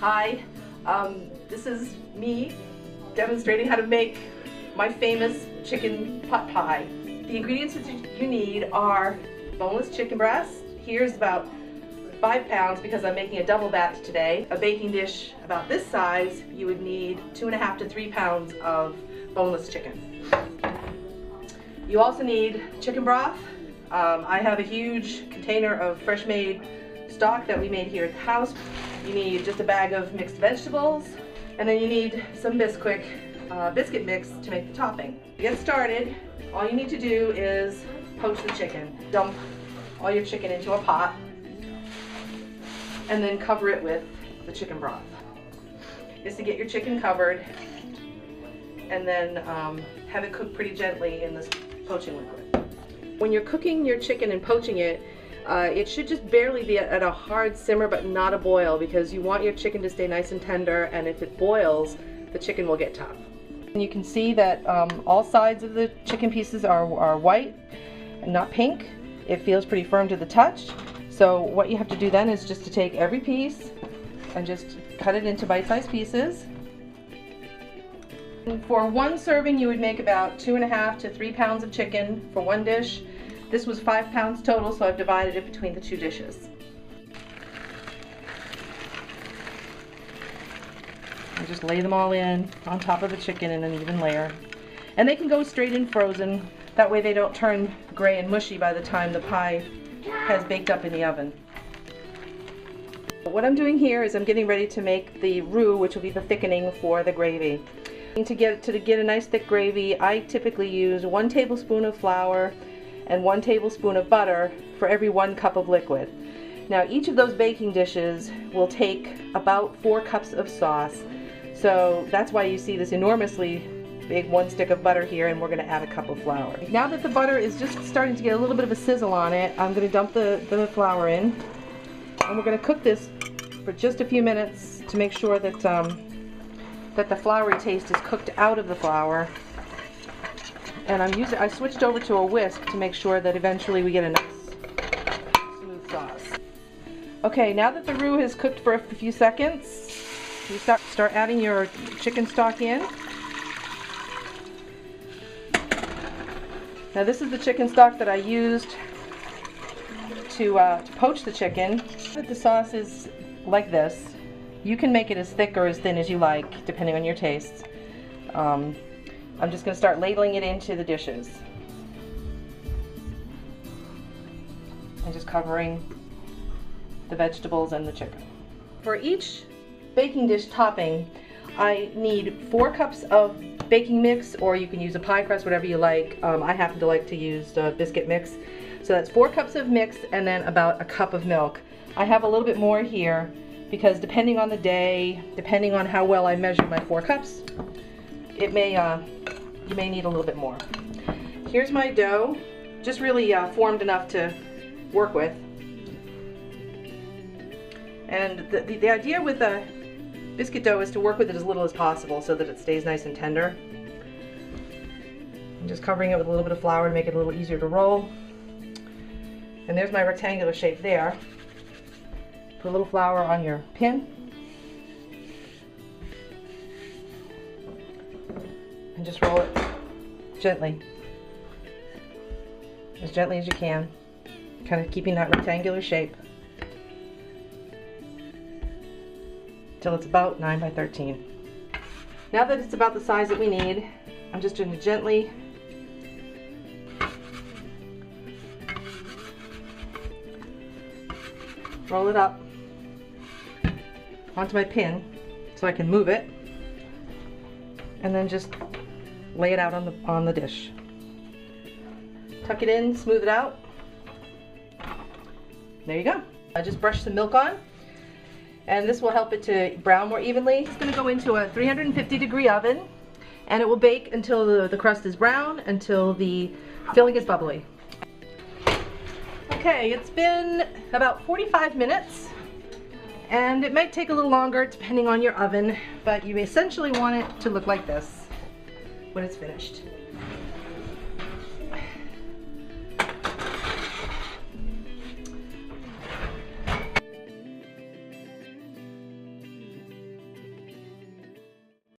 Hi, this is me demonstrating how to make my famous chicken pot pie. The ingredients that you need are boneless chicken breast. Here's about 5 pounds because I'm making a double batch today. A baking dish about this size, you would need 2.5 to 3 pounds of boneless chicken. You also need chicken broth. I have a huge container of fresh made stock that we made here at the house. You need just a bag of mixed vegetables, and then you need some biscuit mix to make the topping. To get started, all you need to do is poach the chicken. Dump all your chicken into a pot and then cover it with the chicken broth. Is to get your chicken covered and then have it cook pretty gently in this poaching liquid. When you're cooking your chicken and poaching it, it should just barely be at a hard simmer but not a boil, because you want your chicken to stay nice and tender, and if it boils, the chicken will get tough. And you can see that all sides of the chicken pieces are white and not pink. It feels pretty firm to the touch. So what you have to do then is just to take every piece and just cut it into bite-sized pieces. And for one serving, you would make about 2.5 to 3 pounds of chicken for one dish. This was 5 pounds total, so I've divided it between the 2 dishes. And just lay them all in on top of the chicken in an even layer. And they can go straight in frozen. That way they don't turn gray and mushy by the time the pie has baked up in the oven. What I'm doing here is I'm getting ready to make the roux, which will be the thickening for the gravy. To get a nice thick gravy, I typically use 1 tablespoon of flour and 1 tablespoon of butter for every 1 cup of liquid. Now each of those baking dishes will take about 4 cups of sauce. So that's why you see this enormously big 1 stick of butter here, and we're going to add a cup of flour. Now that the butter is just starting to get a little bit of a sizzle on it, I'm going to dump the flour in, and we're going to cook this for just a few minutes to make sure that that the floury taste is cooked out of the flour. And I switched over to a whisk to make sure that eventually we get a nice smooth sauce. Okay, now that the roux has cooked for a few seconds, you start adding your chicken stock in. Now this is the chicken stock that I used to poach the chicken. The sauce is like this. You can make it as thick or as thin as you like, depending on your tastes. I'm just going to start ladling it into the dishes. And just covering the vegetables and the chicken. For each baking dish topping, I need 4 cups of baking mix, or you can use a pie crust, whatever you like. I happen to like to use biscuit mix. So that's 4 cups of mix and then about a cup of milk. I have a little bit more here because depending on the day, depending on how well I measure my 4 cups, it may you may need a little bit more. Here's my dough, just really formed enough to work with. And the idea with a biscuit dough is to work with it as little as possible so that it stays nice and tender. I'm just covering it with a little bit of flour to make it a little easier to roll. And there's my rectangular shape there. Put a little flour on your pin. And just roll it gently as you can, kind of keeping that rectangular shape till it's about 9 by 13. Now that it's about the size that we need, I'm just going to gently roll it up onto my pin so I can move it, and then just lay it out on the dish. Tuck it in, smooth it out. There you go. I just brushed some milk on, and this will help it to brown more evenly. It's going to go into a 350-degree oven, and it will bake until the crust is brown, until the filling is bubbly. Okay, it's been about 45 minutes, and it might take a little longer depending on your oven, but you essentially want it to look like this when it's finished.